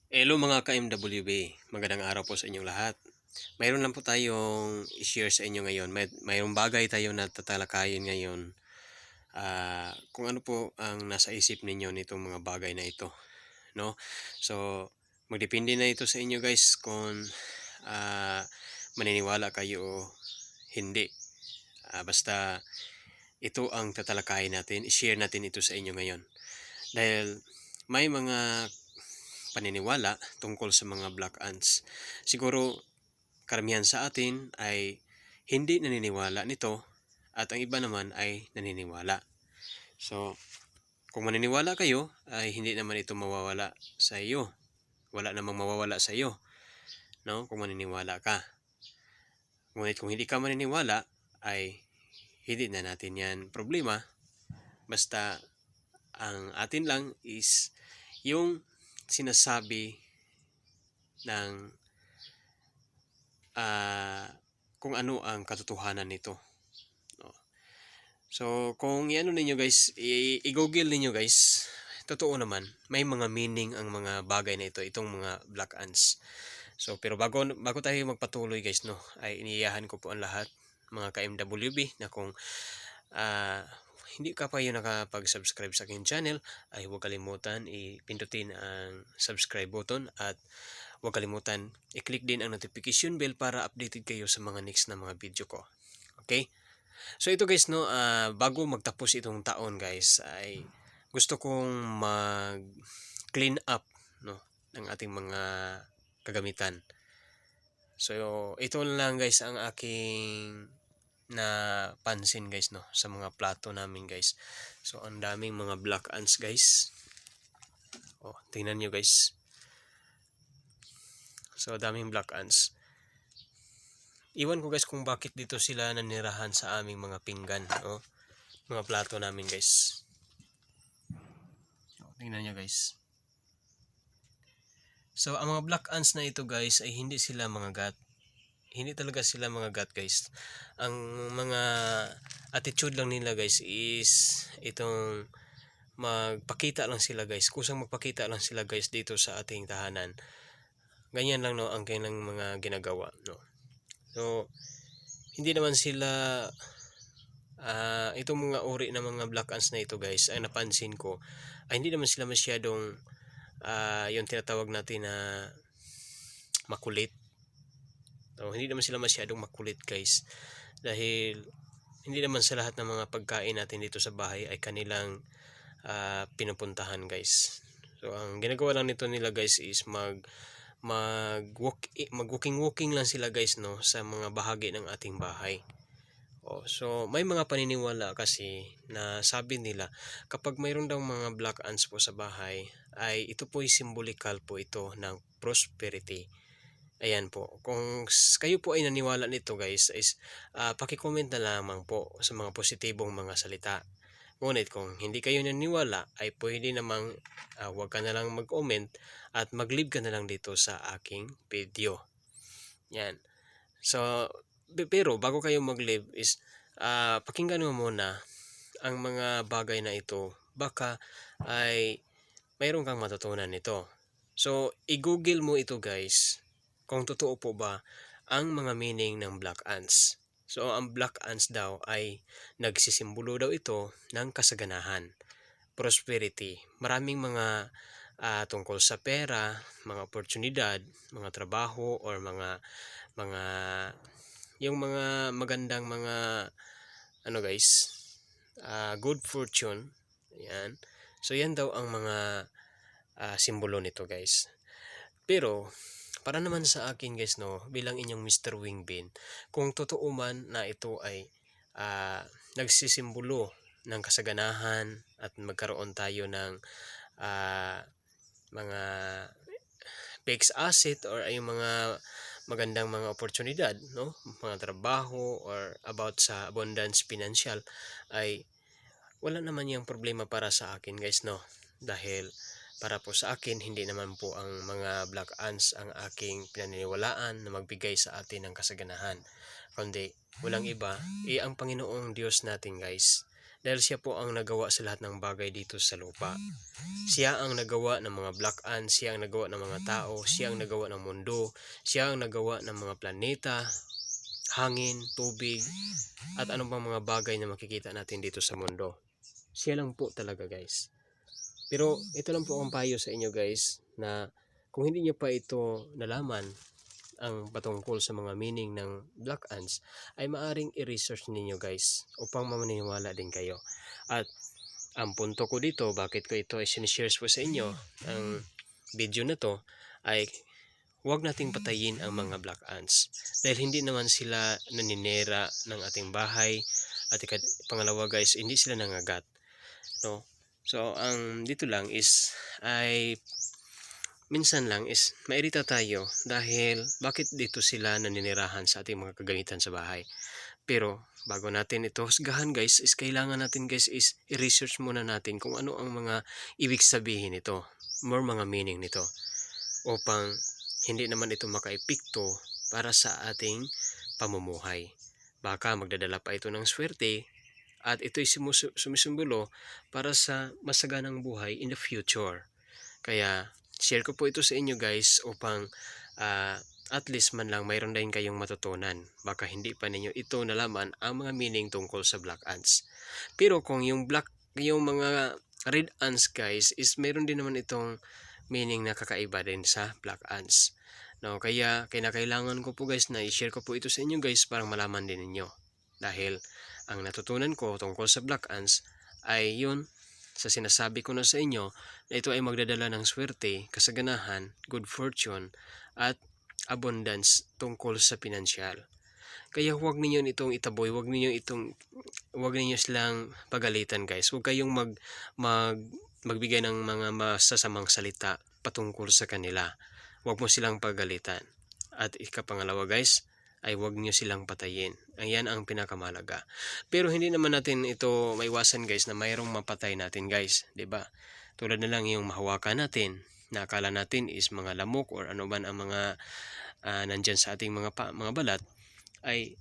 Hello mga ka-MWB, magandang araw po sa inyong lahat. Mayroon lang po tayong i-share sa inyo ngayon. Mayroong bagay tayo na tatalakayin ngayon. Kung ano po ang nasa isip ninyo nitong mga bagay na ito, no? So, magdepende na ito sa inyo guys kung ah, maniniwala kayo o hindi. Basta ito ang tatalakayin natin, i-share natin ito sa inyo ngayon. Dahil may mga paniniwala tungkol sa mga black ants. Siguro karamihan sa atin ay hindi naniniwala nito at ang iba naman ay naniniwala. So, kung maniniwala kayo ay hindi naman ito mawawala sa iyo. Wala namang mawawala sa iyo, no? Kung maniniwala ka. Ngunit kung hindi ka maniniwala ay hindi na natin 'yan problema. Basta ang atin lang is yung sinasabi ng ah, kung ano ang katotohanan nito. No? So, kung i-ano ninyo guys, i-google ninyo guys, totoo naman, may mga meaning ang mga bagay na ito, itong mga black ants. So, pero bago tayo magpatuloy guys, no, ay iniiyahan ko po ang lahat, mga ka-MWB, na kung ah, hindi ka pa yun nakapag-subscribe sa aking channel, ay huwag kalimutan ipindutin ang subscribe button at huwag kalimutan i-click din ang notification bell para updated kayo sa mga next na mga video ko. Okay? So ito guys no, bago magtapos itong taon guys ay gusto kong mag-clean up no ng ating mga kagamitan. So ito lang guys ang aking napansin guys no sa mga plato namin guys. So ang daming mga black ants guys. Oh, tingnan niyo guys. So daming black ants. Iwan ko guys kung bakit dito sila nanirahan sa aming mga pinggan, no? Mga plato namin guys. Tingnan nyo guys. So ang mga black ants na ito guys ay hindi sila mga gat. Hindi talaga sila mga gat guys. Ang mga attitude lang nila guys is itong magpakita lang sila guys. Kusang magpakita lang sila guys dito sa ating tahanan. Ganyan lang no ang kanilang mga ginagawa no. So hindi naman sila itong mga uri ng mga black ants na ito guys ay napansin ko ay hindi naman sila masyadong yung tinatawag natin na makulit. So, hindi naman sila masyadong makulit guys dahil hindi naman sa lahat ng mga pagkain natin dito sa bahay ay kanilang pinupuntahan guys. So ang ginagawa lang nito nila guys is mag-walking lang sila guys no sa mga bahagi ng ating bahay. So may mga paniniwala kasi na sabi nila kapag mayroon daw mga black ants po sa bahay ay ito po ay symbolikal po ito ng prosperity. Ayan po. Kung kayo po ay naniwala nito guys is paki-comment na lamang po sa mga positibong mga salita. Ngunit kung hindi kayo naniwala ay pwede namang huwag ka na lang mag-comment at mag-leave ka na lang dito sa aking video. Yan. So pero bago kayo mag-leave is pakinggan mo muna ang mga bagay na ito. Baka ay mayroon kang matutunan nito. So i-google mo ito guys kung totoo po ba ang mga meaning ng black ants. So ang black ants daw ay nagsisimbolo daw ito ng kasaganahan, prosperity. Maraming mga tungkol sa pera, mga oportunidad, mga trabaho or mga yung mga magandang mga ano guys, good fortune. Ayan. So yan daw ang mga simbolo nito guys. Pero para naman sa akin guys no, bilang inyong Mr. Wingbin, kung totoo man na ito ay nagsisimbolo ng kasaganahan at magkaroon tayo ng mga fixed asset or ay mga magandang mga oportunidad no, mga trabaho or about sa abundance financial ay wala naman yung problema para sa akin guys no, dahil para po sa akin hindi naman po ang mga black ants ang aking pinaniniwalaan na magbigay sa atin ng kasaganahan, kundi walang iba ang Panginoong Diyos natin guys, Dahil siya po ang nagawa sa lahat ng bagay dito sa lupa. Siya ang nagawa ng mga black ants, siya ang nagawa ng mga tao, siya ang nagawa ng mundo, siya ang nagawa ng mga planeta, hangin, tubig, at anong pang mga bagay na makikita natin dito sa mundo. Siya lang po talaga guys. Pero ito lang po ang payo sa inyo guys, na kung hindi nyo pa ito nalaman, ang patungkol sa mga meaning ng black ants, ay maaring i-research ninyo guys upang maniniwala din kayo. At ang punto ko dito, bakit ko ito ay sinishare po sa inyo, ang video na to, ay huwag nating patayin ang mga black ants. Dahil hindi naman sila naninira ng ating bahay. At pangalawa guys, hindi sila nangagat. No? So, ang dito lang is, ay minsan lang is mairita tayo dahil bakit dito sila naninirahan sa ating mga kagamitan sa bahay. Pero bago natin ito husgahan guys, is kailangan natin guys is i-research muna natin kung ano ang mga ibig sabihin nito, more mga meaning nito, upang hindi naman ito makaepekto para sa ating pamumuhay. Baka magdadala pa ito ng swerte at ito'y sumisumbolo para sa masaganang buhay in the future. Kaya share ko po ito sa inyo guys upang at least man lang mayroon din kayong matutunan. Baka hindi pa ninyo ito nalaman ang mga meaning tungkol sa black ants. Pero kung yung mga red ants guys, is mayroon din naman itong meaning na kakaiba din sa black ants. No, kaya kinakailangan ko po guys na i-share ko po ito sa inyo guys para malaman din ninyo. Dahil ang natutunan ko tungkol sa black ants ay yun, sa sinasabi ko na sa inyo, na ito ay magdadala ng swerte, kasaganahan, good fortune, at abundance tungkol sa pinansyal. Kaya huwag ninyo itong itaboy, huwag ninyo silang pagalitan guys. Huwag kayong magbigay ng mga masasamang salita patungkol sa kanila. Huwag mo silang pagalitan. At ikapangalawa guys, ay huwag nyo silang patayin. Ayan ang pinakamalaga. Pero hindi naman natin ito maiwasan guys na mayroong mapatay natin guys, 'di ba? Tulad na lang yung mahawakan natin, na akala natin is mga lamok or ano man ang mga nandyan sa ating mga balat, ay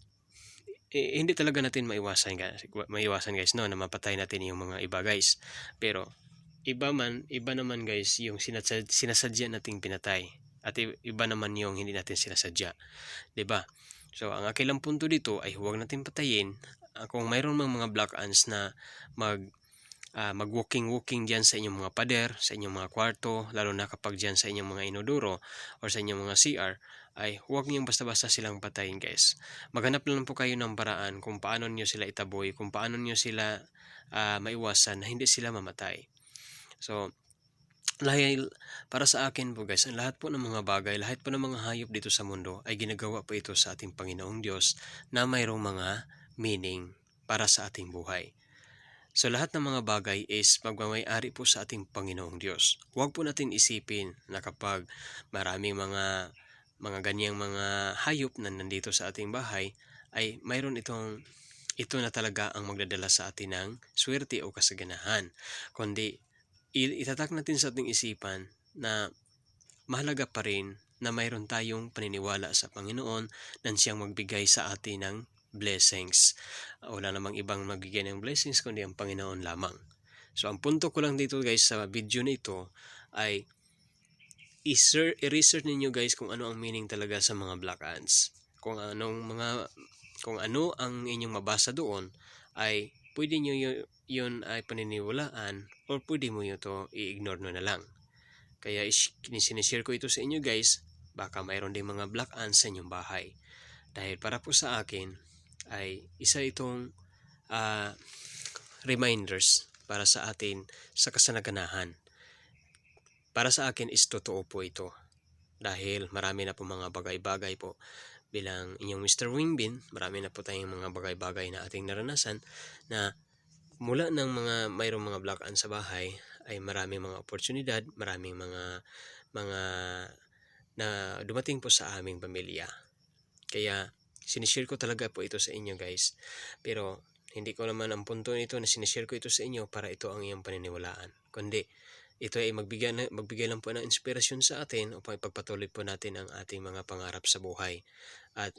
hindi talaga natin maiwasan guys, no, na mapatay natin yung mga iba guys. Pero iba naman guys yung sinasadya nating pinatay, at iba naman yung hindi natin sinasadya, 'di ba? So, ang aking lang punto dito ay huwag natin patayin. Kung mayroon mga black ants na mag-walking diyan sa inyong mga pader, sa inyong mga kwarto, lalo na kapag diyan sa inyong mga inodoro or sa inyong mga CR, ay huwag niyong basta-basta silang patayin guys. Maghanap lang po kayo ng paraan kung paano niyo sila itaboy, kung paano niyo sila maiwasan na hindi sila mamatay. So, para sa akin po guys, ang lahat po ng mga bagay, lahat po ng mga hayop dito sa mundo ay ginagawa po ito sa ating Panginoong Diyos na mayroong mga meaning para sa ating buhay. So lahat ng mga bagay is magmamay-ari po sa ating Panginoong Diyos. Huwag po natin isipin na kapag maraming mga ganyang mga hayop na nandito sa ating bahay, ay mayroon ito na talaga ang magdadala sa atin ng swerte o kasaganahan. Kundi itatak natin sa ating isipan na mahalaga pa rin na mayroon tayong paniniwala sa Panginoon na siyang magbigay sa atin ng blessings. Wala namang ibang magbigay ng blessings kundi ang Panginoon lamang. So ang punto ko lang dito guys sa video na ito ay i-research ninyo guys kung ano ang meaning talaga sa mga black ants. Kung ano ang inyong mabasa doon, ay pwede nyo yun ay paniniwalaan, or pwede mo yun to i-ignore na lang. Kaya sinishare ko ito sa inyo guys, baka mayroon din mga black ants sa inyong bahay. Dahil para po sa akin ay isa itong reminders para sa atin sa kasanaganahan. Para sa akin is totoo po ito. Dahil marami na po mga bagay-bagay po bilang inyong Mr. Wingbin, marami na po tayong mga bagay-bagay na ating naranasan na mula ng mayroong mga black ants sa bahay ay maraming mga oportunidad, maraming mga na dumating po sa aming pamilya. Kaya sinishare ko talaga po ito sa inyo guys. Pero hindi ko naman ang punto nito na sinishare ko ito sa inyo para ito ang iyong paniniwalaan. Kundi ito ay magbigay lang po ng inspirasyon sa atin upang ipagpatuloy po natin ang ating mga pangarap sa buhay. At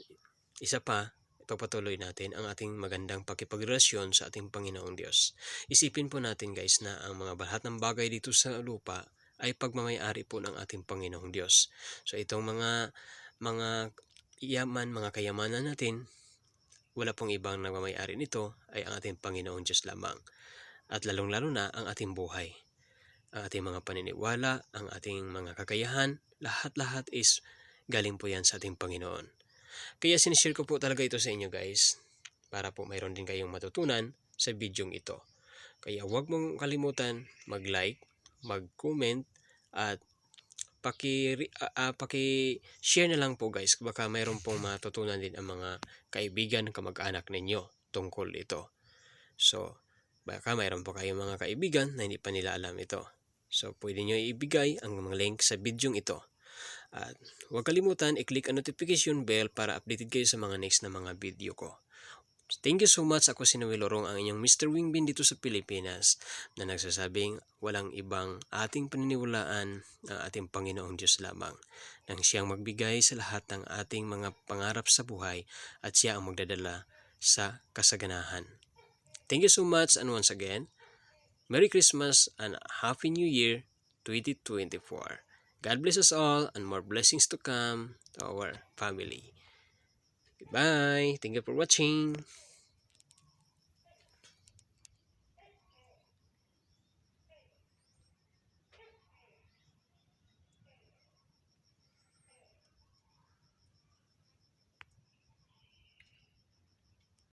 isa pa, ipagpatuloy natin ang ating magandang pakipagrelasyon sa ating Panginoong Diyos. Isipin po natin guys na ang mga lahat ng bagay dito sa lupa ay pagmamay-ari po ng ating Panginoong Diyos. So itong mga mga kayamanan natin, wala pong ibang nagmamay-ari nito ay ang ating Panginoong Diyos lamang. At lalong-lalo na ang ating buhay, ang ating mga paniniwala, ang ating mga kakayahan, lahat-lahat is galing po yan sa ating Panginoon. Kaya sinishare ko po talaga ito sa inyo guys, para po mayroon din kayong matutunan sa bidyong ito. Kaya huwag mong kalimutan mag-like, mag-comment, at paki-share na lang po guys, baka mayroon pong matutunan din ang mga kaibigan, kamag-anak ninyo tungkol ito. So, baka mayroon po kayong mga kaibigan na hindi pa nila alam ito. So, pwede nyo ibigay ang mga link sa bidyong ito. At huwag kalimutan i-click ang notification bell para updated kayo sa mga next na mga video ko. Thank you so much. Ako si Noel Lorong, ang inyong Mr. Wingbin dito sa Pilipinas, na nagsasabing walang ibang ating paniniwalaan ang ating Panginoong Diyos lamang, nang siyang magbigay sa lahat ng ating mga pangarap sa buhay at siya ang magdadala sa kasaganahan. Thank you so much, and once again, Merry Christmas and Happy New Year 2024. God bless us all and more blessings to come to our family. Goodbye. Thank you for watching.